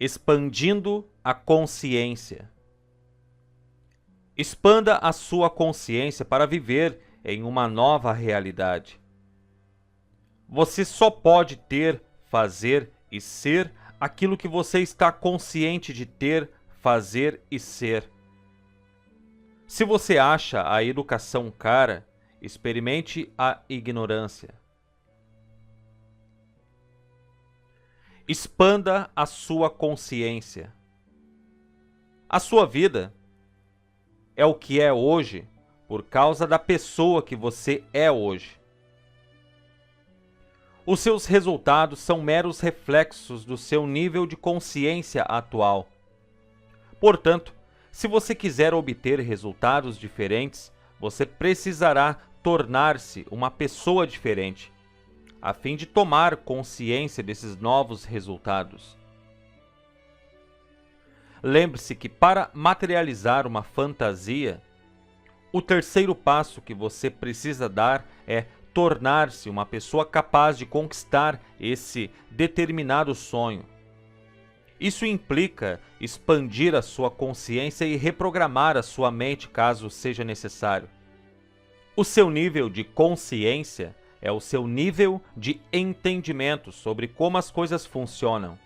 Expandindo a consciência. Expanda a sua consciência para viver em uma nova realidade. Você só pode ter, fazer e ser aquilo que você está consciente de ter, fazer e ser. Se você acha a educação cara, experimente a ignorância. Expanda a sua consciência. A sua vida é o que é hoje por causa da pessoa que você é hoje. Os seus resultados são meros reflexos do seu nível de consciência atual. Portanto, se você quiser obter resultados diferentes, você precisará tornar-se uma pessoa diferente, a fim de tomar consciência desses novos resultados. Lembre-se que para materializar uma fantasia, o terceiro passo que você precisa dar é tornar-se uma pessoa capaz de conquistar esse determinado sonho. Isso implica expandir a sua consciência e reprogramar a sua mente caso seja necessário. O seu nível de consciência é o seu nível de entendimento sobre como as coisas funcionam.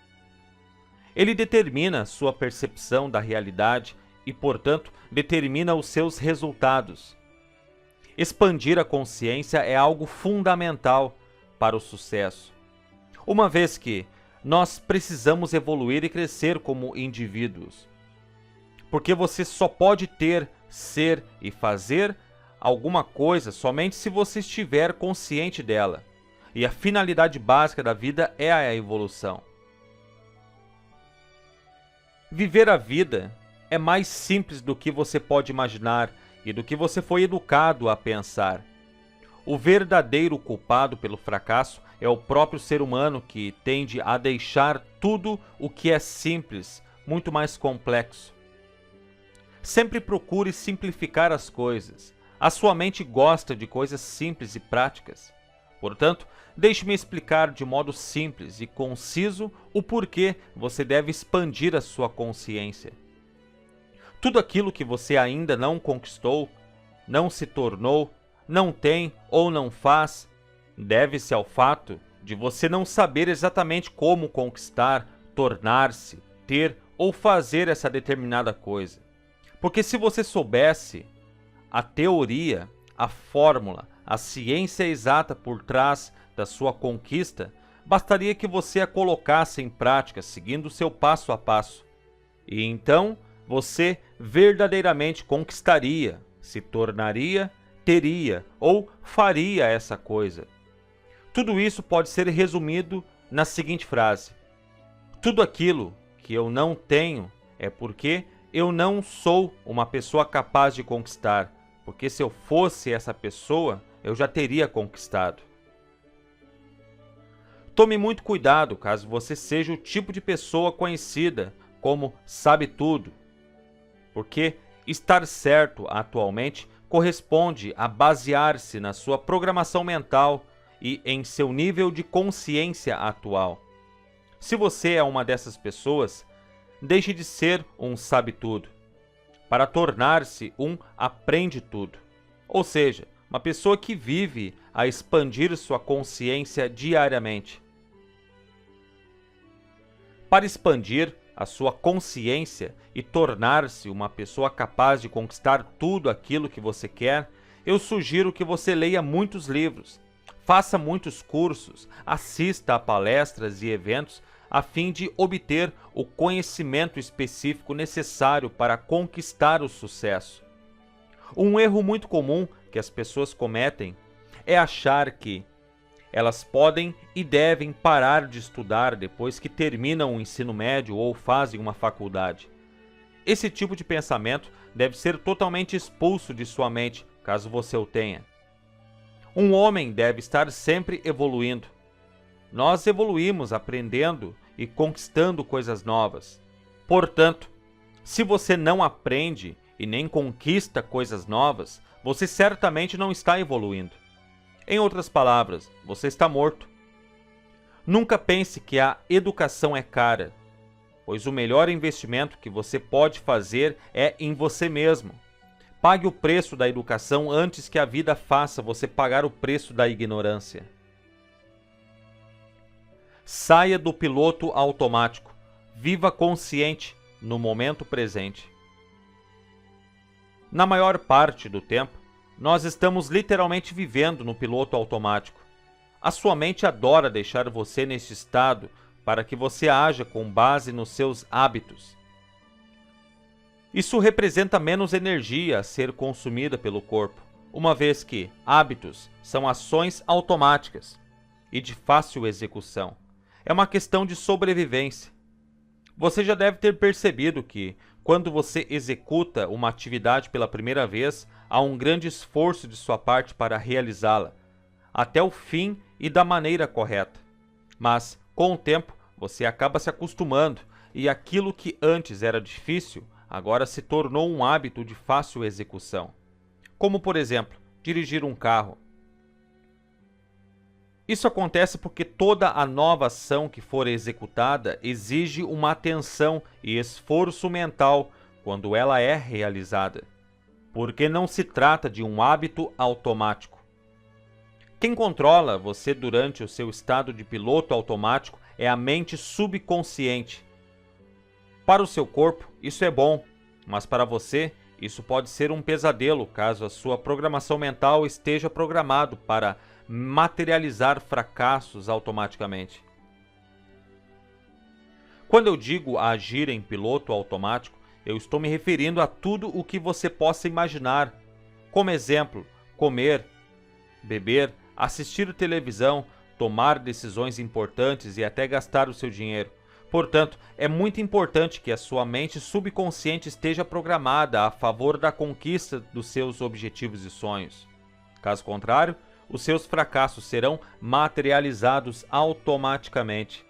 Ele determina sua percepção da realidade e, portanto, determina os seus resultados. Expandir a consciência é algo fundamental para o sucesso, uma vez que nós precisamos evoluir e crescer como indivíduos. Porque você só pode ter, ser e fazer alguma coisa somente se você estiver consciente dela. E a finalidade básica da vida é a evolução. Viver a vida é mais simples do que você pode imaginar e do que você foi educado a pensar. O verdadeiro culpado pelo fracasso é o próprio ser humano, que tende a deixar tudo o que é simples muito mais complexo. Sempre procure simplificar as coisas. A sua mente gosta de coisas simples e práticas. Portanto, deixe-me explicar de modo simples e conciso o porquê você deve expandir a sua consciência. Tudo aquilo que você ainda não conquistou, não se tornou, não tem ou não faz, deve-se ao fato de você não saber exatamente como conquistar, tornar-se, ter ou fazer essa determinada coisa. Porque se você soubesse a teoria, a fórmula, a ciência exata por trás da sua conquista, bastaria que você a colocasse em prática, seguindo o seu passo a passo. E então você verdadeiramente conquistaria, se tornaria, teria ou faria essa coisa. Tudo isso pode ser resumido na seguinte frase: tudo aquilo que eu não tenho é porque eu não sou uma pessoa capaz de conquistar, porque se eu fosse essa pessoa, eu já teria conquistado. Tome muito cuidado caso você seja o tipo de pessoa conhecida como sabe tudo, porque estar certo atualmente corresponde a basear-se na sua programação mental e em seu nível de consciência atual. Se você é uma dessas pessoas, deixe de ser um sabe-tudo, para tornar-se um aprende-tudo, ou seja, uma pessoa que vive a expandir sua consciência diariamente. Para expandir a sua consciência e tornar-se uma pessoa capaz de conquistar tudo aquilo que você quer, eu sugiro que você leia muitos livros, faça muitos cursos, assista a palestras e eventos a fim de obter o conhecimento específico necessário para conquistar o sucesso. Um erro muito comum que as pessoas cometem é achar que elas podem e devem parar de estudar depois que terminam o ensino médio ou fazem uma faculdade. Esse tipo de pensamento deve ser totalmente expulso de sua mente, caso você o tenha. Um homem deve estar sempre evoluindo. Nós evoluímos aprendendo e conquistando coisas novas. Portanto, se você não aprende e nem conquista coisas novas, você certamente não está evoluindo. Em outras palavras, você está morto. Nunca pense que a educação é cara. pois o melhor investimento que você pode fazer é em você mesmo. Pague o preço da educação antes que a vida faça você pagar o preço da ignorância. Saia do piloto automático. Viva consciente no momento presente. Na maior parte do tempo, nós estamos literalmente vivendo no piloto automático. A sua mente adora deixar você neste estado para que você haja com base nos seus hábitos. Isso representa menos energia a ser consumida pelo corpo, uma vez que hábitos são ações automáticas e de fácil execução. É uma questão de sobrevivência. Você já deve ter percebido que, quando você executa uma atividade pela primeira vez, há um grande esforço de sua parte para realizá-la, até o fim e da maneira correta. Mas, com o tempo, você acaba se acostumando e aquilo que antes era difícil, agora se tornou um hábito de fácil execução. Como, por exemplo, dirigir um carro. Isso acontece porque toda a nova ação que for executada exige uma atenção e esforço mental quando ela é realizada, porque não se trata de um hábito automático. Quem controla você durante o seu estado de piloto automático é a mente subconsciente. Para o seu corpo, isso é bom, mas para você, isso pode ser um pesadelo caso a sua programação mental esteja programado para materializar fracassos automaticamente. Quando eu digo agir em piloto automático, eu estou me referindo a tudo o que você possa imaginar. Como exemplo, comer, beber, assistir televisão, tomar decisões importantes e até gastar o seu dinheiro. Portanto, é muito importante que a sua mente subconsciente esteja programada a favor da conquista dos seus objetivos e sonhos. Caso contrário, os seus fracassos serão materializados automaticamente.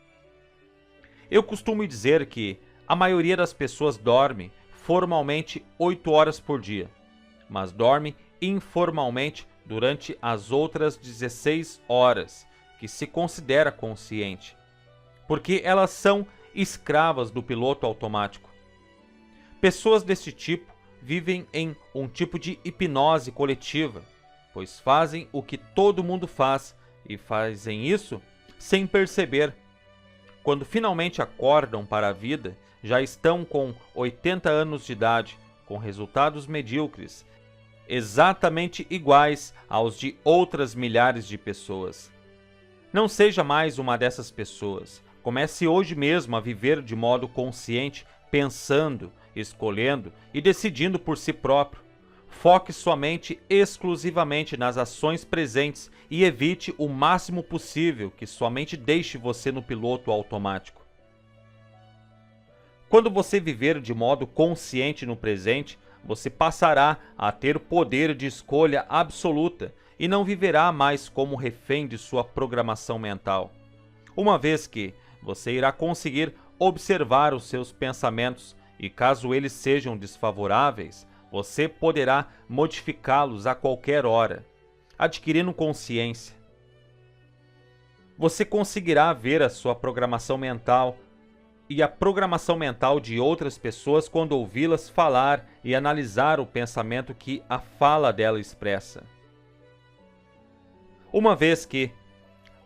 Eu costumo dizer que a maioria das pessoas dorme formalmente 8 horas por dia, mas dorme informalmente durante as outras 16 horas, que se considera consciente, porque elas são escravas do piloto automático. Pessoas desse tipo vivem em um tipo de hipnose coletiva, pois fazem o que todo mundo faz e fazem isso sem perceber. Quando finalmente acordam para a vida, já estão com 80 anos de idade, com resultados medíocres, exatamente iguais aos de outras milhares de pessoas. Não seja mais uma dessas pessoas. Comece hoje mesmo a viver de modo consciente, pensando, escolhendo e decidindo por si próprio. Foque sua mente exclusivamente nas ações presentes e evite o máximo possível que sua mente deixe você no piloto automático. Quando você viver de modo consciente no presente, você passará a ter poder de escolha absoluta e não viverá mais como refém de sua programação mental. Uma vez que você irá conseguir observar os seus pensamentos e, caso eles sejam desfavoráveis, você poderá modificá-los a qualquer hora, adquirindo consciência. Você conseguirá ver a sua programação mental e a programação mental de outras pessoas quando ouvi-las falar e analisar o pensamento que a fala dela expressa. Uma vez que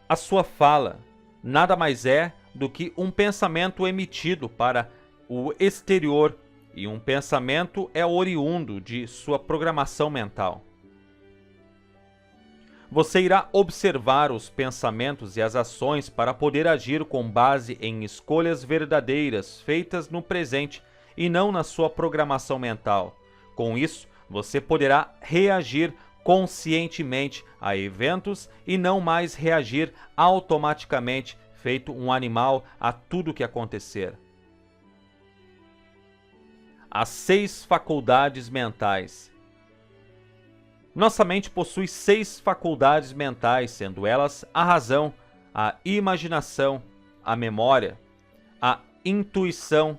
a sua fala nada mais é do que um pensamento emitido para o exterior, e um pensamento é oriundo de sua programação mental. Você irá observar os pensamentos e as ações para poder agir com base em escolhas verdadeiras feitas no presente e não na sua programação mental. Com isso, você poderá reagir conscientemente a eventos e não mais reagir automaticamente, feito um animal, a tudo que acontecer. As 6 faculdades mentais. Nossa mente possui 6 faculdades mentais, sendo elas a razão, a imaginação, a memória, a intuição,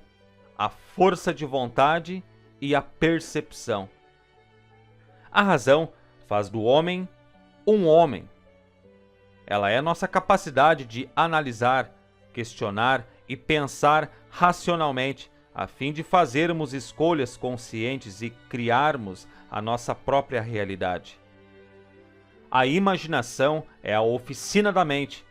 a força de vontade e a percepção. A razão faz do homem um homem. Ela é nossa capacidade de analisar, questionar, e pensar racionalmente, a fim de fazermos escolhas conscientes e criarmos a nossa própria realidade. A imaginação é a oficina da mente.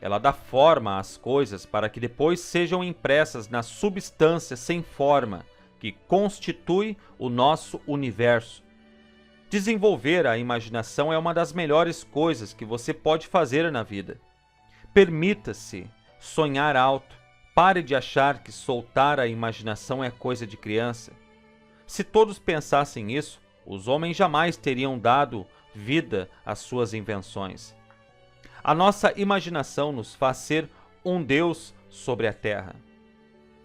Ela dá forma às coisas para que depois sejam impressas na substância sem forma, que constitui o nosso universo. Desenvolver a imaginação é uma das melhores coisas que você pode fazer na vida. Permita-se sonhar alto. Pare de achar que soltar a imaginação é coisa de criança. Se todos pensassem isso, os homens jamais teriam dado vida às suas invenções. A nossa imaginação nos faz ser um Deus sobre a terra.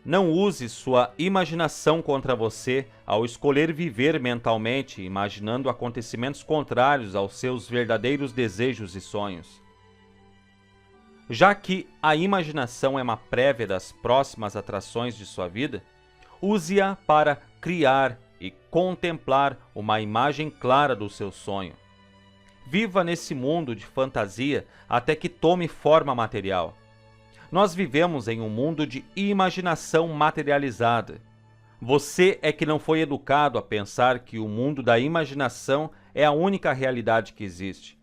Não use sua imaginação contra você ao escolher viver mentalmente, imaginando acontecimentos contrários aos seus verdadeiros desejos e sonhos. Já que a imaginação é uma prévia das próximas atrações de sua vida, use-a para criar e contemplar uma imagem clara do seu sonho. Viva nesse mundo de fantasia até que tome forma material. Nós vivemos em um mundo de imaginação materializada. Você é que não foi educado a pensar que o mundo da imaginação é a única realidade que existe.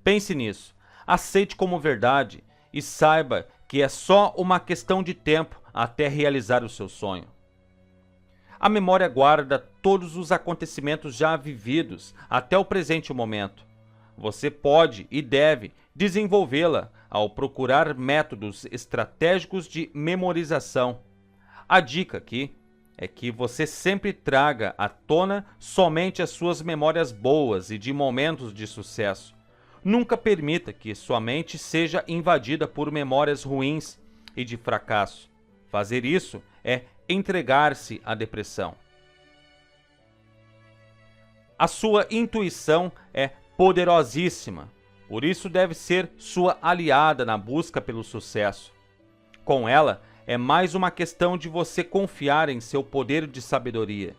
Pense nisso, aceite como verdade e saiba que é só uma questão de tempo até realizar o seu sonho. A memória guarda todos os acontecimentos já vividos até o presente momento. Você pode e deve desenvolvê-la ao procurar métodos estratégicos de memorização. A dica aqui é que você sempre traga à tona somente as suas memórias boas e de momentos de sucesso. Nunca permita que sua mente seja invadida por memórias ruins e de fracasso. Fazer isso é entregar-se à depressão. A sua intuição é poderosíssima, por isso deve ser sua aliada na busca pelo sucesso. Com ela, é mais uma questão de você confiar em seu poder de sabedoria.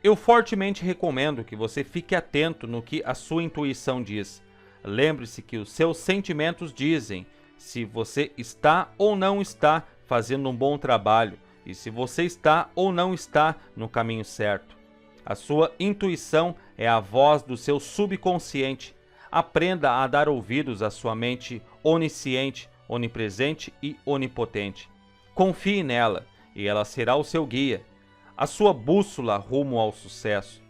Eu fortemente recomendo que você fique atento no que a sua intuição diz. Lembre-se que os seus sentimentos dizem se você está ou não está fazendo um bom trabalho e se você está ou não está no caminho certo. A sua intuição é a voz do seu subconsciente. Aprenda a dar ouvidos à sua mente onisciente, onipresente e onipotente. Confie nela e ela será o seu guia, a sua bússola rumo ao sucesso.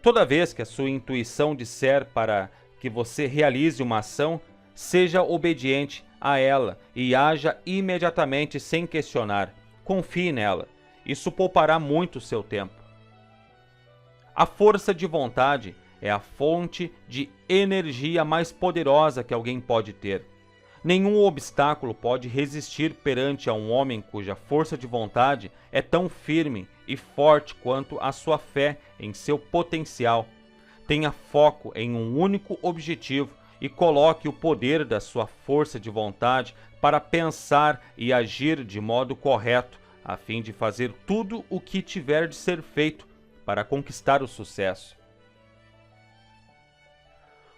Toda vez que a sua intuição disser para que você realize uma ação, seja obediente a ela e haja imediatamente sem questionar. Confie nela. Isso poupará muito seu tempo. A força de vontade é a fonte de energia mais poderosa que alguém pode ter. Nenhum obstáculo pode resistir perante a um homem cuja força de vontade é tão firme e forte quanto a sua fé em seu potencial. Tenha foco em um único objetivo e coloque o poder da sua força de vontade para pensar e agir de modo correto, a fim de fazer tudo o que tiver de ser feito para conquistar o sucesso.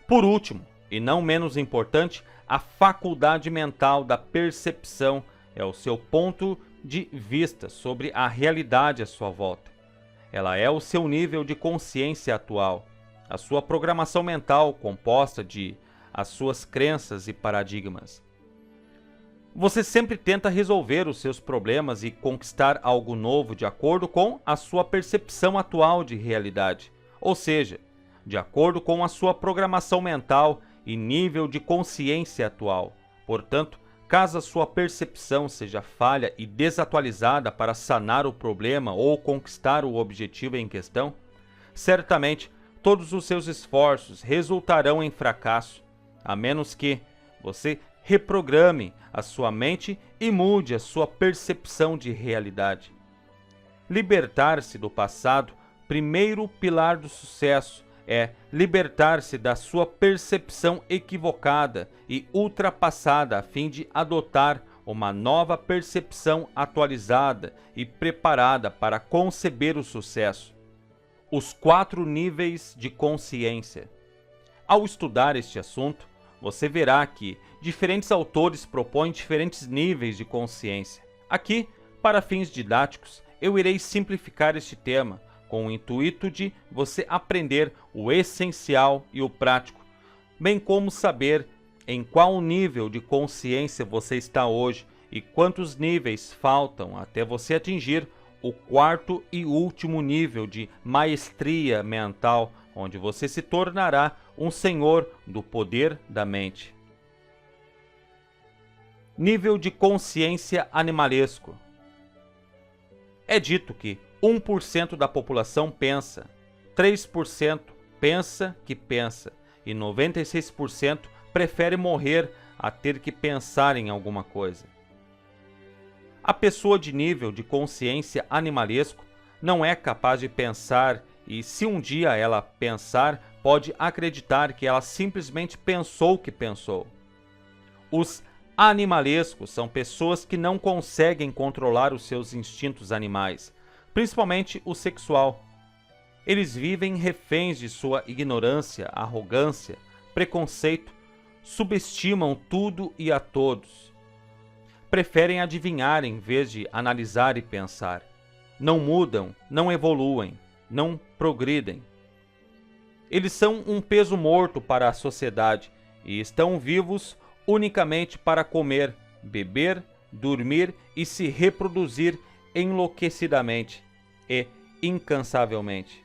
Por último, e não menos importante, a faculdade mental da percepção é o seu ponto de vista sobre a realidade à sua volta. Ela é o seu nível de consciência atual, a sua programação mental composta de as suas crenças e paradigmas. Você sempre tenta resolver os seus problemas e conquistar algo novo de acordo com a sua percepção atual de realidade, ou seja, de acordo com a sua programação mental e nível de consciência atual. Portanto, caso a sua percepção seja falha e desatualizada para sanar o problema ou conquistar o objetivo em questão, certamente todos os seus esforços resultarão em fracasso, a menos que você reprograme a sua mente e mude a sua percepção de realidade. Libertar-se do passado, primeiro pilar do sucesso, é libertar-se da sua percepção equivocada e ultrapassada a fim de adotar uma nova percepção atualizada e preparada para conceber o sucesso. Os 4 níveis de consciência. Ao estudar este assunto, você verá que diferentes autores propõem diferentes níveis de consciência. Aqui, para fins didáticos, eu irei simplificar este tema com o intuito de você aprender o essencial e o prático, bem como saber em qual nível de consciência você está hoje e quantos níveis faltam até você atingir o quarto e último nível de maestria mental, onde você se tornará um senhor do poder da mente. Nível de consciência animalesco. É dito que 1% da população pensa, 3% pensa que pensa e 96% prefere morrer a ter que pensar em alguma coisa. A pessoa de nível de consciência animalesco não é capaz de pensar e, se um dia ela pensar, pode acreditar que ela simplesmente pensou que pensou. Os animalescos são pessoas que não conseguem controlar os seus instintos animais, principalmente o sexual. Eles vivem reféns de sua ignorância, arrogância, preconceito, subestimam tudo e a todos. Preferem adivinhar em vez de analisar e pensar. Não mudam, não evoluem, não progridem. Eles são um peso morto para a sociedade e estão vivos unicamente para comer, beber, dormir e se reproduzir enlouquecidamente e incansavelmente.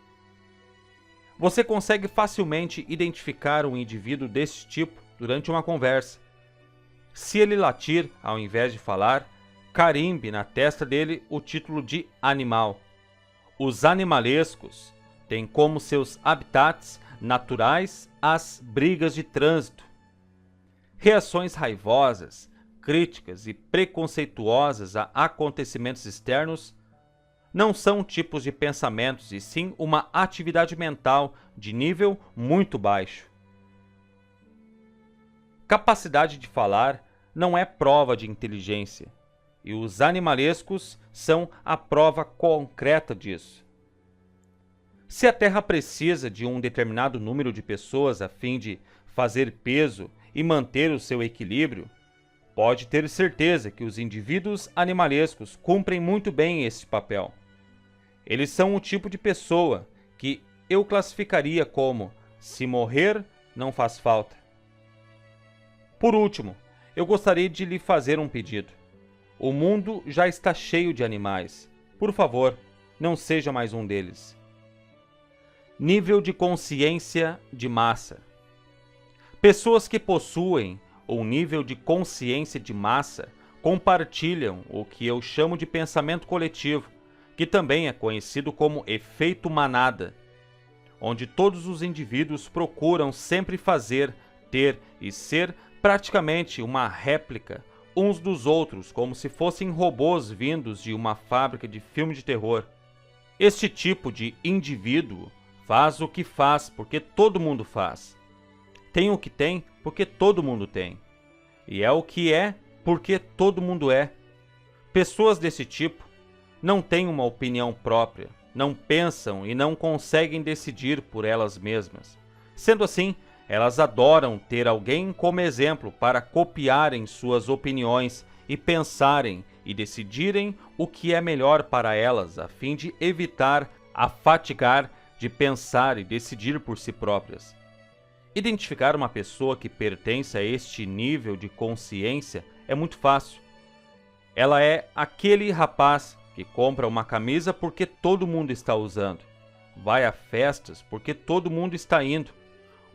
Você consegue facilmente identificar um indivíduo desse tipo durante uma conversa. Se ele latir ao invés de falar, carimbe na testa dele o título de animal. Os animalescos têm como seus habitats naturais as brigas de trânsito. Reações raivosas, críticas e preconceituosas a acontecimentos externos não são tipos de pensamentos, e sim uma atividade mental de nível muito baixo. Capacidade de falar não é prova de inteligência, e os animalescos são a prova concreta disso. Se a Terra precisa de um determinado número de pessoas a fim de fazer peso e manter o seu equilíbrio, pode ter certeza que os indivíduos animalescos cumprem muito bem esse papel. Eles são o tipo de pessoa que eu classificaria como se morrer não faz falta. Por último, eu gostaria de lhe fazer um pedido. O mundo já está cheio de animais. Por favor, não seja mais um deles. Nível de consciência de massa. Pessoas que possuem um nível de consciência de massa compartilham o que eu chamo de pensamento coletivo, que também é conhecido como efeito manada, onde todos os indivíduos procuram sempre fazer, ter e ser praticamente uma réplica uns dos outros, como se fossem robôs vindos de uma fábrica de filme de terror. Este tipo de indivíduo faz o que faz porque todo mundo faz. Tem o que tem porque todo mundo tem. E é o que é porque todo mundo é. Pessoas desse tipo não têm uma opinião própria, não pensam e não conseguem decidir por elas mesmas. Sendo assim, elas adoram ter alguém como exemplo para copiarem suas opiniões e pensarem e decidirem o que é melhor para elas, a fim de evitar a fatigar de pensar e decidir por si próprias. Identificar uma pessoa que pertence a este nível de consciência é muito fácil. Ela é aquele rapaz que compra uma camisa porque todo mundo está usando, vai a festas porque todo mundo está indo,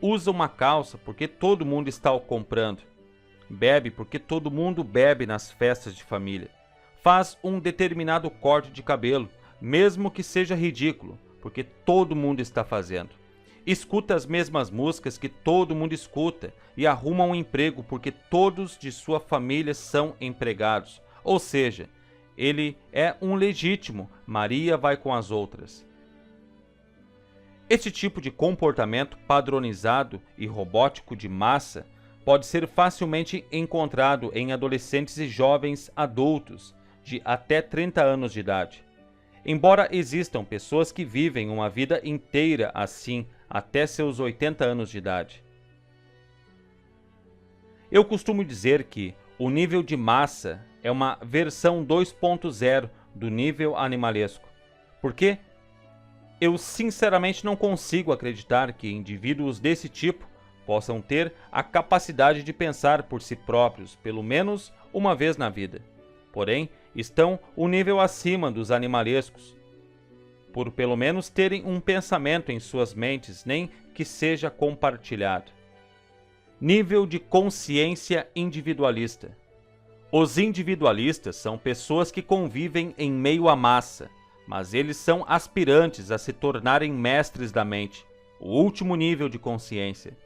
usa uma calça porque todo mundo está comprando, bebe porque todo mundo bebe nas festas de família, faz um determinado corte de cabelo, mesmo que seja ridículo, porque todo mundo está fazendo. Escuta as mesmas músicas que todo mundo escuta e arruma um emprego porque todos de sua família são empregados. Ou seja, ele é um legítimo, Maria vai com as outras. Este tipo de comportamento padronizado e robótico de massa pode ser facilmente encontrado em adolescentes e jovens adultos de até 30 anos de idade. Embora existam pessoas que vivem uma vida inteira assim, até seus 80 anos de idade. Eu costumo dizer que o nível de massa é uma versão 2.0 do nível animalesco, porque eu sinceramente não consigo acreditar que indivíduos desse tipo possam ter a capacidade de pensar por si próprios, pelo menos uma vez na vida. Porém, estão um nível acima dos animalescos, por pelo menos terem um pensamento em suas mentes, nem que seja compartilhado. Nível de consciência individualista. Os individualistas são pessoas que convivem em meio à massa, mas eles são aspirantes a se tornarem mestres da mente, o último nível de consciência.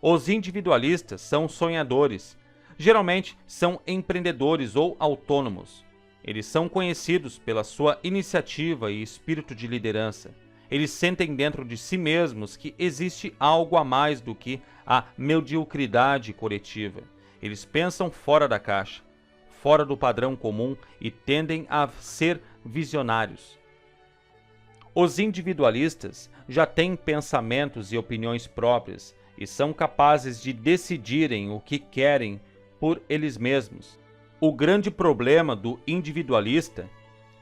Os individualistas são sonhadores, geralmente são empreendedores ou autônomos. Eles são conhecidos pela sua iniciativa e espírito de liderança. Eles sentem dentro de si mesmos que existe algo a mais do que a mediocridade coletiva. Eles pensam fora da caixa, fora do padrão comum e tendem a ser visionários. Os individualistas já têm pensamentos e opiniões próprias e são capazes de decidirem o que querem por eles mesmos. O grande problema do individualista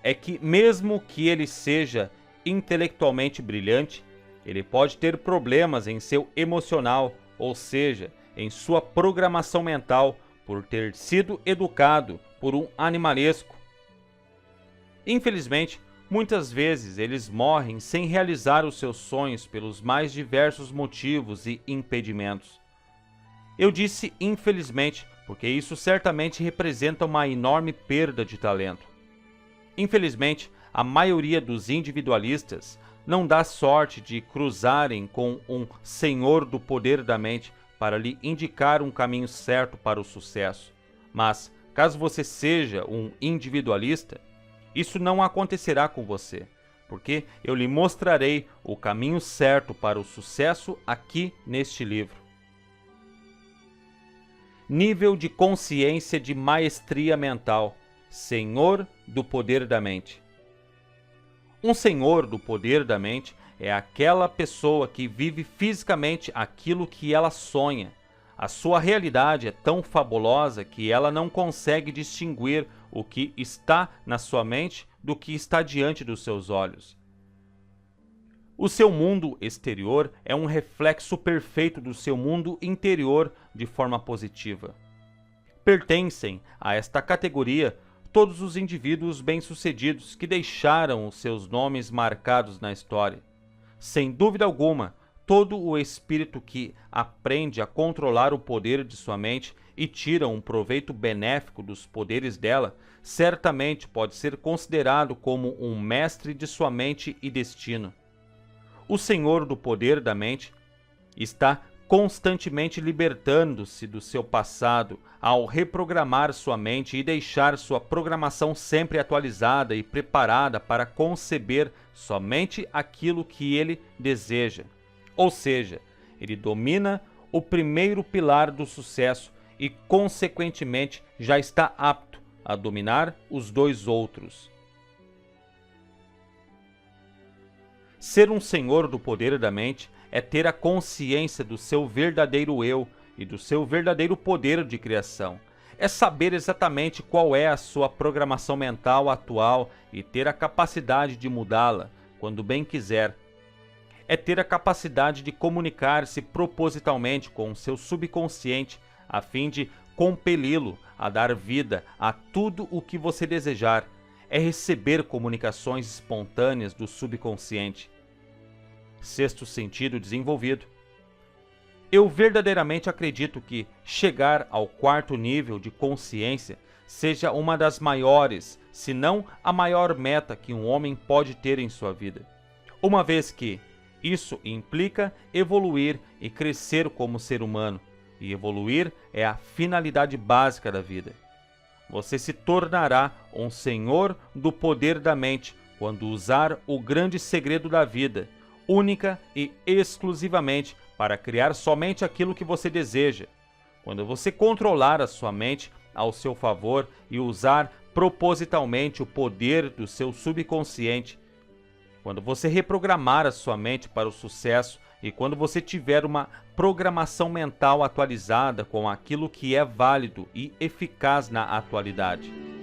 é que, mesmo que ele seja intelectualmente brilhante, ele pode ter problemas em seu emocional, ou seja, em sua programação mental, por ter sido educado por um animalesco. Infelizmente, muitas vezes eles morrem sem realizar os seus sonhos pelos mais diversos motivos e impedimentos. Eu disse infelizmente, porque isso certamente representa uma enorme perda de talento. Infelizmente, a maioria dos individualistas não dá sorte de cruzarem com um senhor do poder da mente para lhe indicar um caminho certo para o sucesso. Mas, caso você seja um individualista, isso não acontecerá com você, porque eu lhe mostrarei o caminho certo para o sucesso aqui neste livro. Nível de consciência de maestria mental, senhor do poder da mente. Um senhor do poder da mente é aquela pessoa que vive fisicamente aquilo que ela sonha. A sua realidade é tão fabulosa que ela não consegue distinguir o que está na sua mente do que está diante dos seus olhos. O seu mundo exterior é um reflexo perfeito do seu mundo interior de forma positiva. Pertencem a esta categoria todos os indivíduos bem-sucedidos que deixaram os seus nomes marcados na história. Sem dúvida alguma, todo o espírito que aprende a controlar o poder de sua mente e tira um proveito benéfico dos poderes dela, certamente pode ser considerado como um mestre de sua mente e destino. O senhor do poder da mente está constantemente libertando-se do seu passado ao reprogramar sua mente e deixar sua programação sempre atualizada e preparada para conceber somente aquilo que ele deseja. Ou seja, ele domina o primeiro pilar do sucesso e, consequentemente, já está apto a dominar os dois outros. Ser um senhor do poder da mente é ter a consciência do seu verdadeiro eu e do seu verdadeiro poder de criação. É saber exatamente qual é a sua programação mental atual e ter a capacidade de mudá-la quando bem quiser. É ter a capacidade de comunicar-se propositalmente com o seu subconsciente a fim de compeli-lo a dar vida a tudo o que você desejar. É receber comunicações espontâneas do subconsciente. Sexto sentido desenvolvido. Eu verdadeiramente acredito que chegar ao quarto nível de consciência seja uma das maiores, se não a maior meta que um homem pode ter em sua vida, uma vez que isso implica evoluir e crescer como ser humano, e evoluir é a finalidade básica da vida. Você se tornará um senhor do poder da mente quando usar o grande segredo da vida, única e exclusivamente para criar somente aquilo que você deseja. Quando você controlar a sua mente ao seu favor e usar propositalmente o poder do seu subconsciente, quando você reprogramar a sua mente para o sucesso e quando você tiver uma programação mental atualizada com aquilo que é válido e eficaz na atualidade.